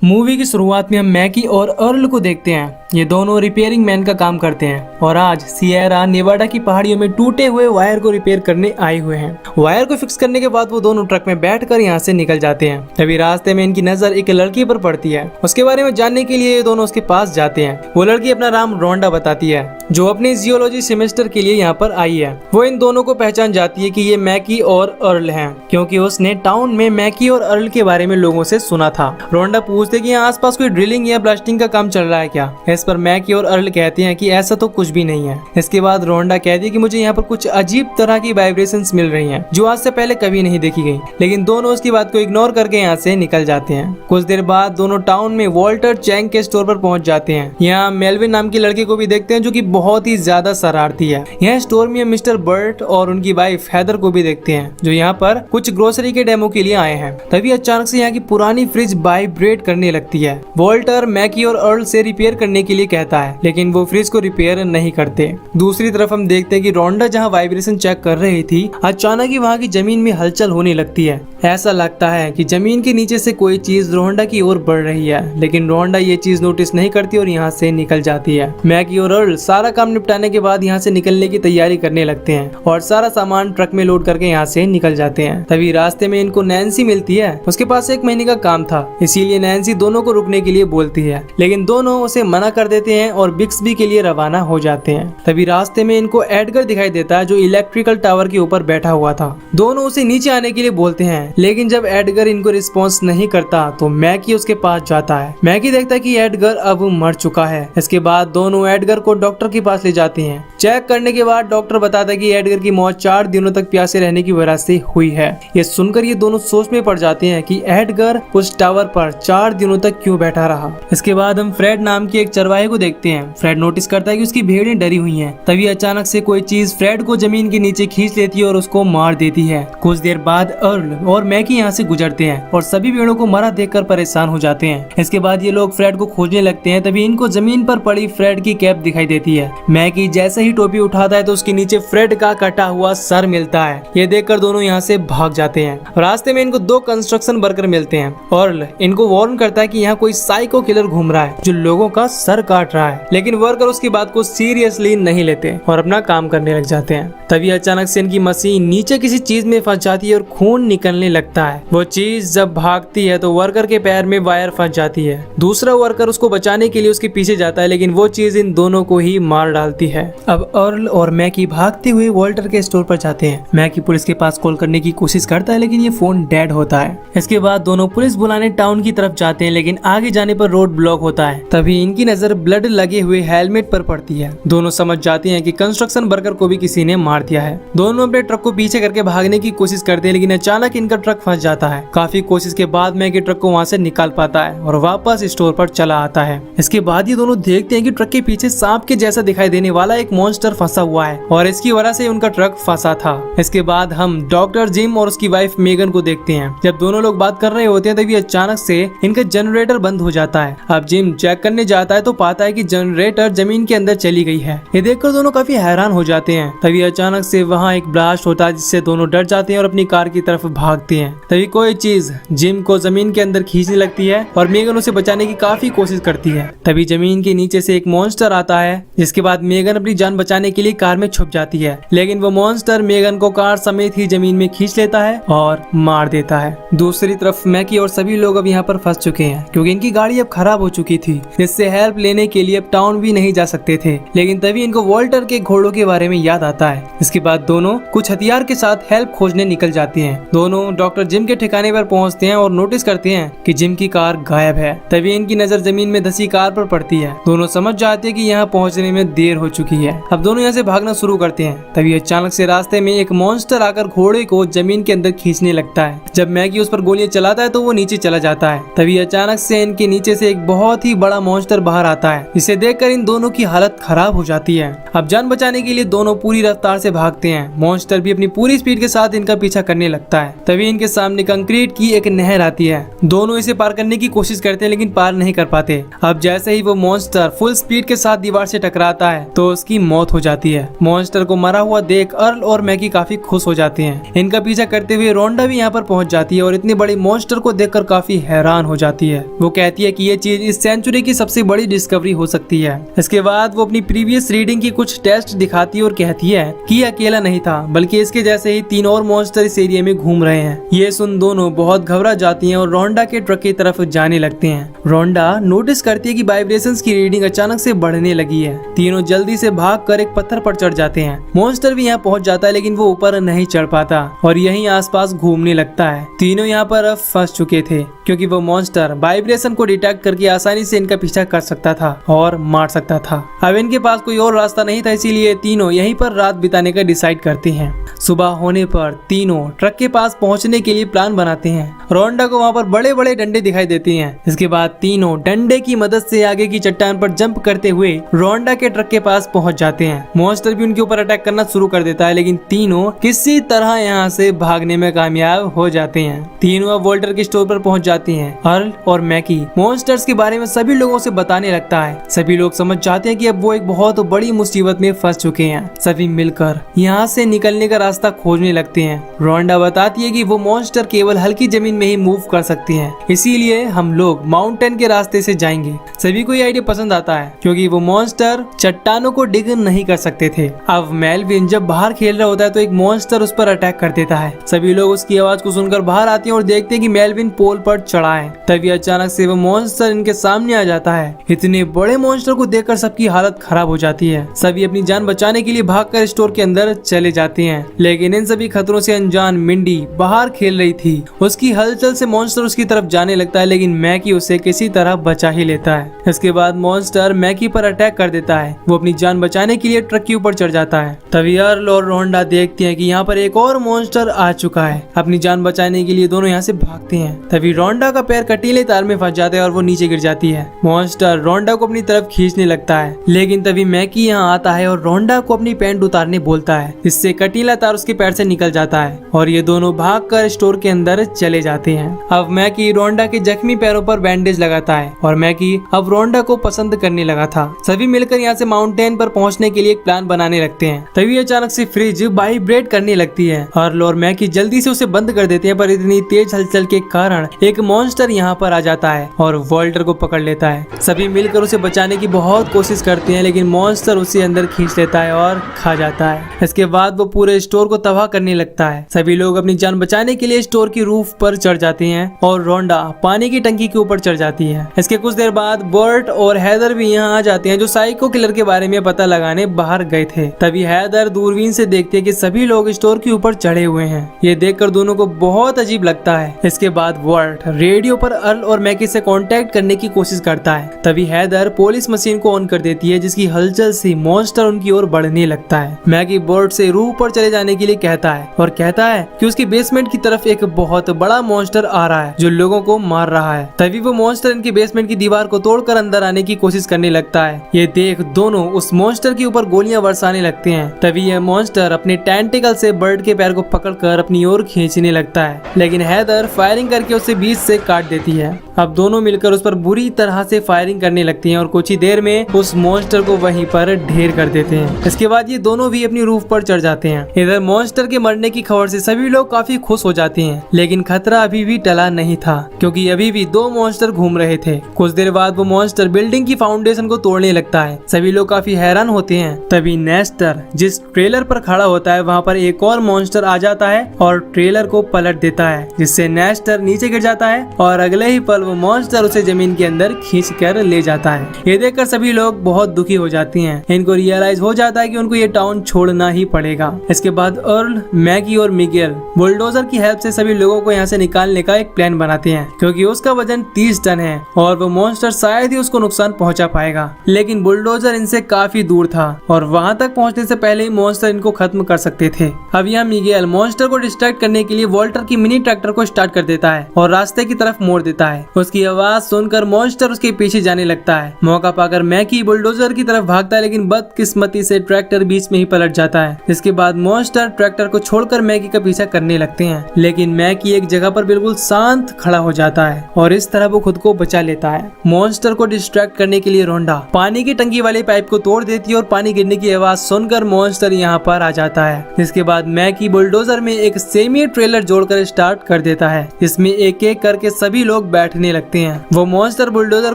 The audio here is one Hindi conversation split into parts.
मूवी की शुरुआत में हम मैकी और अर्ल को देखते हैं। ये दोनों रिपेयरिंग मैन का काम करते हैं और आज सिएरा नेवाडा की पहाड़ियों में टूटे हुए वायर को रिपेयर करने आए हुए हैं। वायर को फिक्स करने के बाद वो दोनों ट्रक में बैठकर यहाँ से निकल जाते हैं। तभी रास्ते में इनकी नजर एक लड़की पर पड़ती है। उसके बारे में जानने के लिए ये दोनों उसके पास जाते हैं। वो लड़की अपना नाम रोंडा बताती है, जो अपने जियोलॉजी सेमेस्टर के लिए यहाँ पर आई है। वो इन दोनों को पहचान जाती है कि ये मैकी और अर्ल हैं, क्योंकि उसने टाउन में मैकी और अर्ल के बारे में लोगों से सुना था। रोंडा पूछते कि यहाँ आसपास कोई ड्रिलिंग या ब्लास्टिंग का काम चल रहा है क्या। इस पर मैकी और अर्ल कहते हैं कि ऐसा तो कुछ भी नहीं है। इसके बाद रोंडा कहती है कि मुझे यहाँ पर कुछ अजीब तरह की वाइब्रेशंस मिल रही हैं, जो आज से पहले कभी नहीं देखी गई। लेकिन दोनों उसकी बात को इग्नोर करके यहाँ से निकल जाते हैं। कुछ देर बाद दोनों टाउन में वॉल्टर चैंग के स्टोर पर पहुंच जाते हैं। यहाँ मेलविन नाम की लड़की को भी देखते हैं, जो कि बहुत ही ज्यादा शरारती है। यहाँ स्टोर में मिस्टर बर्ट और उनकी वाइफ हैदर को भी देखते हैं, जो यहाँ पर कुछ ग्रोसरी के डेमो के लिए आए हैं। तभी अचानक से यहाँ की पुरानी फ्रिज वाइब्रेट करने लगती है। वॉल्टर मैकी और अर्ल से रिपेयर करने के लिए कहता है, लेकिन वो फ्रिज को रिपेयर नहीं करते। दूसरी तरफ हम देखते हैं कि रोंडा जहाँ वाइब्रेशन चेक कर रही थी, अचानक ही वहाँ की जमीन में हलचल होने लगती है। ऐसा लगता है कि जमीन के नीचे से कोई चीज रोंडा की ओर बढ़ रही है, लेकिन रोंडा ये चीज नोटिस नहीं करती और यहाँ से निकल जाती है। मैकी और अर्ल सारा काम निपटाने के बाद यहाँ से निकलने की तैयारी करने लगते हैं और सारा सामान ट्रक में लोड करके यहाँ से निकल जाते हैं। तभी रास्ते में इनको नैन्सी मिलती है। उसके पास 1 महीने का काम था, इसीलिए नैन्सी दोनों को रुकने के लिए बोलती है, लेकिन दोनों उसे मना कर देते हैं और बिक्सबी के लिए रवाना हो जाते हैं। तभी रास्ते में इनको एडगर दिखाई देता है, जो इलेक्ट्रिकल टावर के ऊपर बैठा हुआ था। दोनों उसे नीचे आने के लिए बोलते हैं, लेकिन जब एडगर इनको रिस्पॉन्स नहीं करता तो मैकी उसके पास जाता है। मैकी देखता है कि एडगर अब मर चुका है। इसके बाद दोनों एडगर को डॉक्टर के पास ले जाते हैं। चेक करने के बाद डॉक्टर बताता है कि एडगर की मौत 4 दिनों तक प्यासे रहने की वजह से हुई है। ये सुनकर ये दोनों सोच में पड़ जाते हैं कि एडगर उस टावर पर 4 दिनों तक क्यों बैठा रहा। इसके बाद हम फ्रेड नाम के एक चरवाहे को देखते हैं। फ्रेड नोटिस करता है कि उसकी भेड़ें डरी हुई हैं। तभी अचानक से कोई चीज फ्रेड को जमीन के नीचे खींच लेती है और उसको मार देती है। कुछ देर बाद अर्ल और मैकी यहाँ से गुजरते हैं और सभी भेड़ों को मरा देखकर परेशान हो जाते हैं। इसके बाद ये लोग फ्रेड को खोजने लगते हैं। तभी इनको जमीन पर पड़ी फ्रेड की कैप दिखाई देती है। मैकी जैसे ही टोपी उठाता है तो उसके नीचे फ्रेड का कटा हुआ सर मिलता है। ये देखकर दोनों यहाँ से भाग जाते हैं। रास्ते में इनको 2 कंस्ट्रक्शन वर्कर मिलते हैं। अर्ल इनको वार्न करता है कि यहाँ कोई साइको किलर घूम रहा है, जो लोगों का सर काट रहा है, लेकिन वर्कर उसकी बात को सीरियसली नहीं लेते और अपना काम करने लग जाते हैं। तभी अचानक से इनकी मशीन नीचे किसी चीज में फंस जाती है और खून निकलने लगता है। वो चीज जब भागती है तो वर्कर के पैर में वायर फंस जाती है। दूसरा वर्कर उसको बचाने के लिए उसके पीछे जाता है, लेकिन वो चीज इन दोनों को ही मार डालती है। अब अर्ल और मैकी भागते हुए वॉल्टर के स्टोर पर जाते हैं। मैकी पुलिस के पास कॉल करने की कोशिश करता है, लेकिन ये फोन डेड होता है। इसके बाद दोनों पुलिस बुलाने टाउन की तरफ जाते हैं, लेकिन आगे जाने पर रोड ब्लॉक होता है। तभी इनकी नजर ब्लड लगे हुए हेलमेट पर पड़ती है। दोनों समझ जाते हैं कि कंस्ट्रक्शन वर्कर को भी किसी ने मार दिया है। दोनों अपने ट्रक को पीछे करके भागने की कोशिश करते हैं, लेकिन अचानक इनका ट्रक फंस जाता है। काफी कोशिश के बाद मैकी ट्रक को वहाँ से निकाल पाता है और वापस स्टोर पर चला आता है। इसके बाद ये दोनों देखते हैं कि ट्रक के पीछे सांप के जैसा दिखाई देने वाला एक मॉन्स्टर फंसा हुआ है और इसकी वजह से उनका ट्रक फंसा था। इसके बाद हम डॉक्टर जिम और उसकी वाइफ मेगन को देखते हैं। जब दोनों लोग बात कर रहे होते हैं तभी अचानक से इनका जनरेटर बंद हो जाता है। अब जिम चेक करने जाता है तो पाता है कि जनरेटर जमीन के अंदर चली गई है। ये देखकर दोनों काफी हैरान हो जाते हैं। तभी अचानक से वहाँ एक ब्लास्ट होता है, जिससे दोनों डर जाते हैं और अपनी कार की तरफ भागते हैं। तभी कोई चीज जिम को जमीन के अंदर खींचने लगती है और मेगन उसे बचाने की काफी कोशिश करती है। तभी जमीन के नीचे से एक मॉन्स्टर आता है, जिसके बाद मेगन अपनी जान बचाने के लिए कार में छुप जाती है, लेकिन वो मॉन्स्टर मेगन को कार समेत ही जमीन में खींच लेता है और मार देता है। दूसरी तरफ मैकी और सभी लोग अब यहाँ पर फंस चुके हैं, क्योंकि इनकी गाड़ी अब खराब हो चुकी थी, जिससे हेल्प लेने के लिए अब टाउन भी नहीं जा सकते थे। लेकिन तभी इनको वॉल्टर के घोड़ों के बारे में याद आता है। इसके बाद दोनों कुछ हथियार के साथ हेल्प खोजने निकल जाते हैं। दोनों डॉक्टर जिम के ठिकाने पर पहुंचते हैं और नोटिस करते हैं कि जिम की कार गायब है। तभी इनकी नजर जमीन में धसी कार पर पड़ती है। दोनों समझ जाते हैं कि यहाँ पहुंचने में देर हो चुकी है। अब दोनों यहाँ से भागना शुरू करते हैं। तभी अचानक से रास्ते में एक मॉन्स्टर आकर घोड़े को जमीन के अंदर खींचने लगता है। जब मैगी उस पर गोलियां चलाता है तो वो नीचे चला जाता है। तभी अचानक से इनके नीचे से एक बहुत ही बड़ा मॉन्स्टर बाहर आता है, जिसे देखकर इन दोनों की हालत खराब हो जाती है। अब जान बचाने के लिए दोनों पूरी रफ्तार से से भागते हैं। मॉन्स्टर भी अपनी पूरी स्पीड के साथ इनका पीछा करने लगता है। तभी इनके सामने कंक्रीट की एक नहर आती है। दोनों इसे पार करने की कोशिश करते हैं लेकिन पार नहीं कर पाते। अब जैसे ही वो मॉन्स्टर फुल स्पीड के साथ दीवार से टकराता है तो उसकी मौत हो जाती है। मॉन्स्टर को मरा हुआ देख अर्ल और मैगी काफी खुश हो जाते हैं। इनका पीछा करते हुए रोंडा भी यहाँ पर पहुंच जाती है और इतने बड़े मॉन्स्टर को देखकर काफी हैरान हो जाती है। वो कहती है कि ये चीज इस सेंचुरी की सबसे बड़ी डिस्कवरी हो सकती है। इसके बाद वो अपनी प्रीवियस रीडिंग की कुछ टेस्ट दिखाती है और कहती है कि अकेला नहीं था बल्कि इसके जैसे ही 3 और मॉन्स्टर इस एरिया में घूम रहे हैं। ये सुन दोनों बहुत घबरा जाती हैं और रोंडा के ट्रक की तरफ जाने लगते हैं। रोंडा नोटिस करती है कि वाइब्रेशंस की रीडिंग अचानक से बढ़ने लगी है। तीनों जल्दी से भागकर एक पत्थर पर चढ़ जाते हैं। मॉन्स्टर भी यहाँ पहुंच जाता है लेकिन वो ऊपर नहीं चढ़ पाता और यहीं आसपास घूमने लगता है। तीनों यहाँ पर अब फंस चुके थे क्योंकि वो मॉन्स्टर वाइब्रेशन को डिटेक्ट करके आसानी से इनका पीछा कर सकता था और मार सकता था। अब इनके पास कोई और रास्ता नहीं था, इसीलिए तीनों यहीं पर रात बिताने का डिसाइड करते हैं। सुबह होने पर तीनों ट्रक के पास पहुंचने के लिए प्लान बनाते हैं। रोंडा को वहाँ पर बड़े बड़े डंडे दिखाई देते हैं। इसके बाद तीनों डंडे की मदद से आगे की चट्टान पर जंप करते हुए रोंडा के ट्रक के पास पहुंच जाते हैं। मॉन्स्टर भी उनके ऊपर अटैक करना शुरू कर देता है लेकिन तीनों किसी तरह यहाँ से भागने में कामयाब हो जाते हैं। तीनों अब वॉल्टर के स्टोर पर पहुंच जाते हैं। अर्ल और मैकी मॉन्स्टर्स के बारे में सभी लोगों से बताने लगता है। सभी लोग समझ जाते हैं कि अब वो एक बहुत बड़ी मुसीबत में फंस चुके हैं। सभी मिलकर यहाँ से निकलने का रास्ता खोजने लगते हैं। रोंडा बताती है कि वो मॉन्स्टर केवल हल्की जमीन में ही मूव कर सकती हैं, इसीलिए हम लोग माउंटेन के रास्ते से जाएंगे। सभी को ये आइडिया पसंद आता है क्योंकि वो मॉन्स्टर चट्टानों को डिग नहीं कर सकते थे। अब मेलविन जब बाहर खेल रहा होता है तो एक मॉन्स्टर उस पर अटैक कर देता है। सभी लोग उसकी आवाज को सुनकर बाहर आते हैं और देखते हैं कि मेलविन पोल पर चढ़ा है। तभी अचानक से वो मॉन्स्टर इनके सामने आ जाता है। इतने बड़े मॉन्स्टर को देखकर सबकी हालत खराब हो जाती है। सभी अपनी जान बचाने के लिए भागकर स्टोर के अंदर चले जाते हैं लेकिन इन सभी खतरों से अनजान मिंडी बाहर खेल रही थी। उसकी हलचल से मॉन्स्टर उसकी तरफ जाने लगता है लेकिन मैकी उसे किसी तरह बचा ही लेता है। इसके बाद मॉन्स्टर मैकी पर अटैक कर देता है। वो अपनी जान बचाने के लिए ट्रक के ऊपर चढ़ जाता है। तभी अर्ल और रोंडा देखते हैं कि यहाँ पर एक और मॉन्स्टर आ चुका है। अपनी जान बचाने के लिए दोनों यहाँ से भागते हैं। तभी रोंडा का पैर कटीले तार में फंस जाता है और वो नीचे गिर जाती है। मॉन्स्टर रोंडा को अपनी तरफ खींचने लगता है लेकिन तभी मैकी यहाँ आता है और रोंडा को अपनी पैंट उतारने बोलता है। इससे कटीला तार उसके पैर से निकल जाता है और ये दोनों भागकर स्टोर के अंदर चले जाते हैं। अब मैकी रोंडा के जख्मी पैरों पर बैंडेज लगाता है और मैकी अब रोंडा को पसंद करने लगा था। सभी मिलकर यहाँ से माउंटेन पर पहुँचने के लिए एक प्लान बनाने लगते हैं। तभी अचानक से फ्रिज वाइब्रेट करने लगती है। अर्ल और मैकी जल्दी से उसे बंद कर देते हैं पर इतनी तेज हलचल के कारण एक मॉन्स्टर यहाँ पर आ जाता है और वॉल्टर को पकड़ लेता है। सभी मिलकर उसे बचाने की बहुत कोशिश करते हैं लेकिन मॉन्स्टर उसे अंदर खींच लेता है और खा जाता है। इसके बाद वो पूरे स्टोर को तबाह करने लगता है। सभी लोग अपनी जान बचाने के लिए स्टोर की रूफ पर चढ़ जाते हैं और रोंडा पानी की टंकी के ऊपर चढ़ जाती है। इसके कुछ देर बाद बर्ट और हैदर भी यहाँ आ जाते हैं जो साइको किलर के बारे में पता लगाने बाहर गए थे। तभी हैदर दूरबीन से देखते हैं कि सभी लोग स्टोर के ऊपर चढ़े हुए हैं। ये देखकर दोनों को बहुत अजीब लगता है। इसके बाद बर्ट रेडियो पर अर्ल और मैकी से कांटेक्ट करने की कोशिश करता है। तभी हैदर पुलिस मशीन को ऑन कर देती है जिसकी हलचल से मॉन्स्टर उनकी ओर बढ़ने लगता है। मैकी बर्ट से रूफ पर चले जाने के लिए कहता है और कहता है कि उसके बेसमेंट की तरफ एक बहुत बड़ा मॉन्स्टर आ रहा है जो लोगों को मार रहा है। तभी वो मॉन्स्टर इनके बेसमेंट की दीवार को तोड़कर अंदर आने की कोशिश करने लगता है। ये देख दोनों उस मॉन्स्टर के ऊपर गोलियां बरसाने लगते हैं। तभी यह मॉन्स्टर अपने टेंटिकल से बर्ड के पैर को पकड़कर अपनी ओर खींचने लगता है लेकिन हैदर फायरिंग करके उसे बीच से काट देती है। अब दोनों मिलकर उस पर बुरी तरह से फायरिंग करने लगती हैं और कुछ ही देर में उस मॉन्स्टर को वहीं पर ढेर कर देते हैं। इसके बाद ये दोनों भी अपनी रूफ पर चढ़ जाते हैं। इधर मॉन्स्टर के मरने की खबर से सभी लोग काफी खुश हो जाते हैं लेकिन खतरा अभी भी टला नहीं था क्योंकि अभी भी 2 मॉन्स्टर घूम रहे थे। कुछ देर बाद वो मॉन्स्टर बिल्डिंग की फाउंडेशन को तोड़ने लगता है। सभी लोग काफी हैरान होते हैं। तभी नेस्टर जिस ट्रेलर पर खड़ा होता है वहाँ पर एक और मॉन्स्टर आ जाता है और ट्रेलर को पलट देता है जिससे नेस्टर नीचे गिर जाता है और अगले ही पल वो मॉन्स्टर उसे जमीन के अंदर खींच कर ले जाता है। ये देखकर सभी लोग बहुत दुखी हो जाती हैं। इनको रियलाइज हो जाता है कि उनको ये टाउन छोड़ना ही पड़ेगा। इसके बाद अर्ल, मैगी और मिगेल बुलडोजर की हेल्प से सभी लोगों को यहाँ से निकालने का एक प्लान बनाते हैं क्योंकि उसका वजन 30 टन है और वो मॉन्स्टर शायद ही उसको नुकसान पहुंचा पाएगा। लेकिन बुलडोजर इनसे काफी दूर था और वहां तक पहुंचने से पहले ही मॉन्स्टर इनको खत्म कर सकते थे। अब यहाँ मिगेल मॉन्स्टर को डिस्ट्रैक्ट करने के लिए वॉल्टर की मिनी ट्रैक्टर को स्टार्ट कर देता है और रास्ते की तरफ मोड़ देता है। उसकी आवाज सुनकर मॉन्स्टर उसके पीछे जाने लगता है। मौका पाकर मैकी बुलडोजर की तरफ भागता है, लेकिन बदकिस्मती से ट्रैक्टर बीच में ही पलट जाता है। इसके बाद मॉन्स्टर ट्रैक्टर को छोड़कर मैकी का पीछा करने लगते हैं, लेकिन मैकी एक जगह पर बिल्कुल शांत खड़ा हो जाता है और इस तरह वो खुद को बचा लेता है। मॉन्स्टर को डिस्ट्रैक्ट करने के लिए रोंडा पानी की टंकी वाले पाइप को तोड़ देती है और पानी गिरने की आवाज सुनकर मॉन्स्टर यहाँ पर आ जाता है। इसके बाद मैकी बुलडोजर में एक सेमी ट्रेलर जोड़कर स्टार्ट कर देता है। इसमें एक एक करके सभी लोग बैठने लगते हैं। वो मॉन्स्टर बुलडोजर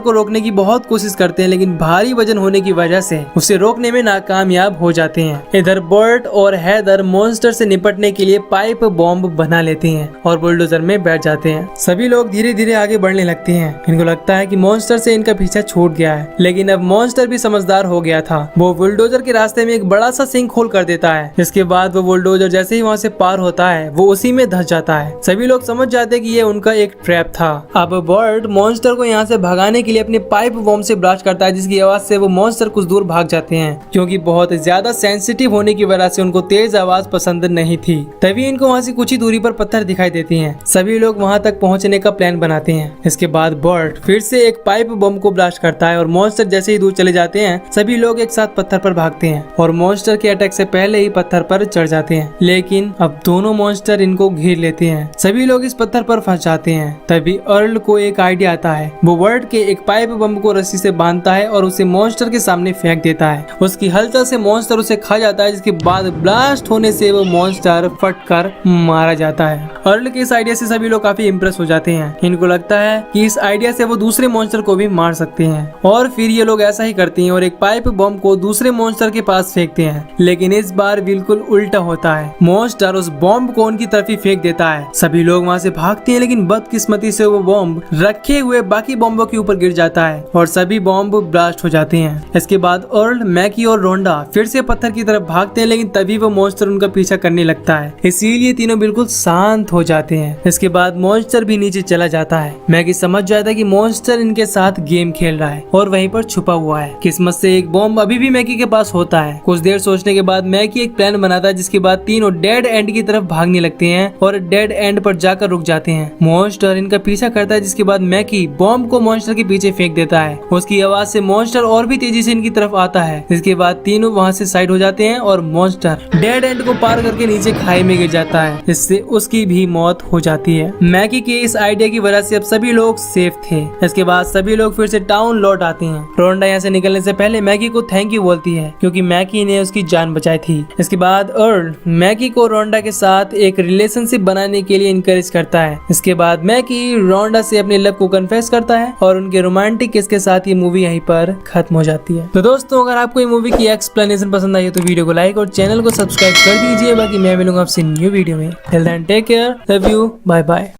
को रोकने की बहुत कोशिश करते हैं, लेकिन भारी वजन होने की वजह से उसे रोकने में नाकामयाब हो जाते हैं। इधर बर्ट और हैदर मॉन्स्टर से निपटने के लिए पाइप बॉम्ब बना लेते हैं और बुलडोजर में बैठ जाते हैं। सभी लोग धीरे धीरे आगे बढ़ने लगते हैं। इनको लगता है कि मॉन्स्टर से इनका पीछा छूट गया है, लेकिन अब मॉन्स्टर भी समझदार हो गया था। वो बुलडोजर के रास्ते में एक बड़ा सा सिंक होल कर देता है। इसके बाद वो बुलडोजर जैसे ही वहाँ से पार होता है वो उसी में धंस जाता है। सभी लोग समझ जाते हैं कि ये उनका एक ट्रैप था। अब बर्ट मॉन्स्टर को यहाँ से भगाने के लिए अपने पाइप बॉम्ब से ब्लास्ट करता है, जिसकी आवाज से वो मॉन्स्टर कुछ दूर भाग जाते हैं, क्योंकि बहुत ज्यादा सेंसिटिव होने की वजह से उनको तेज आवाज पसंद नहीं थी। तभी इनको वहाँ से कुछ ही दूरी पर पत्थर दिखाई देते हैं। सभी लोग वहाँ तक पहुँचने का प्लान बनाते हैं। इसके बाद बर्ट फिर से एक पाइप बम को ब्लास्ट करता है और मॉन्स्टर जैसे ही दूर चले जाते हैं सभी लोग एक साथ पत्थर पर भागते हैं और मॉन्स्टर के अटैक से पहले ही पत्थर पर चढ़ जाते हैं। लेकिन अब दोनों मॉन्स्टर इनको घेर लेते हैं। सभी लोग इस पत्थर पर फंस जाते हैं। तभी अर्ल को एक आइडिया आता है। वो बर्ट के एक पाइप बम को रस्सी से बांधता है और उसे मॉन्स्टर के सामने फेंक देता है। उसकी हलचल से मॉन्स्टर उसे खा जाता है, जिसके बाद ब्लास्ट होने से वो मॉन्स्टर फटकर मारा जाता है। अर्ल के इस आइडिया से सभी लोग काफी इम्प्रेस हो जाते हैं। इनको लगता है कि इस आइडिया से वो दूसरे मॉन्स्टर को भी मार सकते हैं और फिर ये लोग ऐसा ही करते हैं और एक पाइप बम को दूसरे मॉन्स्टर के पास फेंकते हैं। लेकिन इस बार बिल्कुल उल्टा होता है। मॉन्स्टर उस बॉम्ब को उनकी तरफ ही फेंक देता है। सभी लोग वहाँ से भागते हैं, लेकिन बदकिस्मती से वो बॉम्ब रखे हुए बाकी बॉम्बों के ऊपर गिर जाता है और सभी बॉम्ब ब्लास्ट हो जाते हैं। इसके बाद अर्ल, मैकी और रोंडा फिर से पत्थर की तरफ भागते हैं, लेकिन तभी वो मॉन्स्टर उनका पीछा करने लगता है। इसीलिए तीनों बिल्कुल शांत हो जाते हैं। इसके बाद मॉन्स्टर भी नीचे चला जाता है। मैकी समझ जाता है कि मॉन्स्टर इनके साथ गेम खेल रहा है और वहीं पर छुपा हुआ है। किस्मत से एक बॉम्ब अभी भी मैकी के पास होता है। कुछ देर सोचने के बाद मैकी एक प्लान बनाता है, जिसके बाद तीनों डेड एंड की तरफ भागने लगते हैं और डेड एंड पर जाकर रुक जाते हैं। मॉन्स्टर इनका पीछा करता है, जिसके बाद मैकी बॉम्ब को मॉन्स्टर के पीछे फेंक देता है। उसकी आवाज से मॉन्स्टर और भी तेजी से इनकी तरफ आता है। इसके बाद तीनों वहाँ से साइड हो जाते हैं और मॉन्स्टर डेड एंड को पार करके नीचे खाई में गिर जाता है। इससे उसकी भी मौत हो जाती है। मैकी के इस आइडिया की वजह से अब सभी लोग सेफ थे। इसके बाद सभी लोग फिर से टाउन लौट आते हैं। रोंडा यहाँ से निकलने से पहले मैकी को थैंक यू बोलती है, क्योंकि मैकी ने उसकी जान बचाई थी। इसके बाद अर्ल मैकी को रोंडा के साथ एक रिलेशनशिप बनाने के लिए इनकरेज करता है। इसके बाद मैकी रोंडा से अपने लव को कन्फेस करता है और उनके रोमांटिक किस के साथ ये मूवी यहीं पर खत्म हो जाती है। तो दोस्तों, अगर आपको ये मूवी की एक्सप्लेनेशन पसंद आई है तो वीडियो को लाइक और चैनल को सब्सक्राइब कर दीजिए। बाकी मैं मिलूंगा आपसे न्यू वीडियो में। Till then take care, love you, bye bye.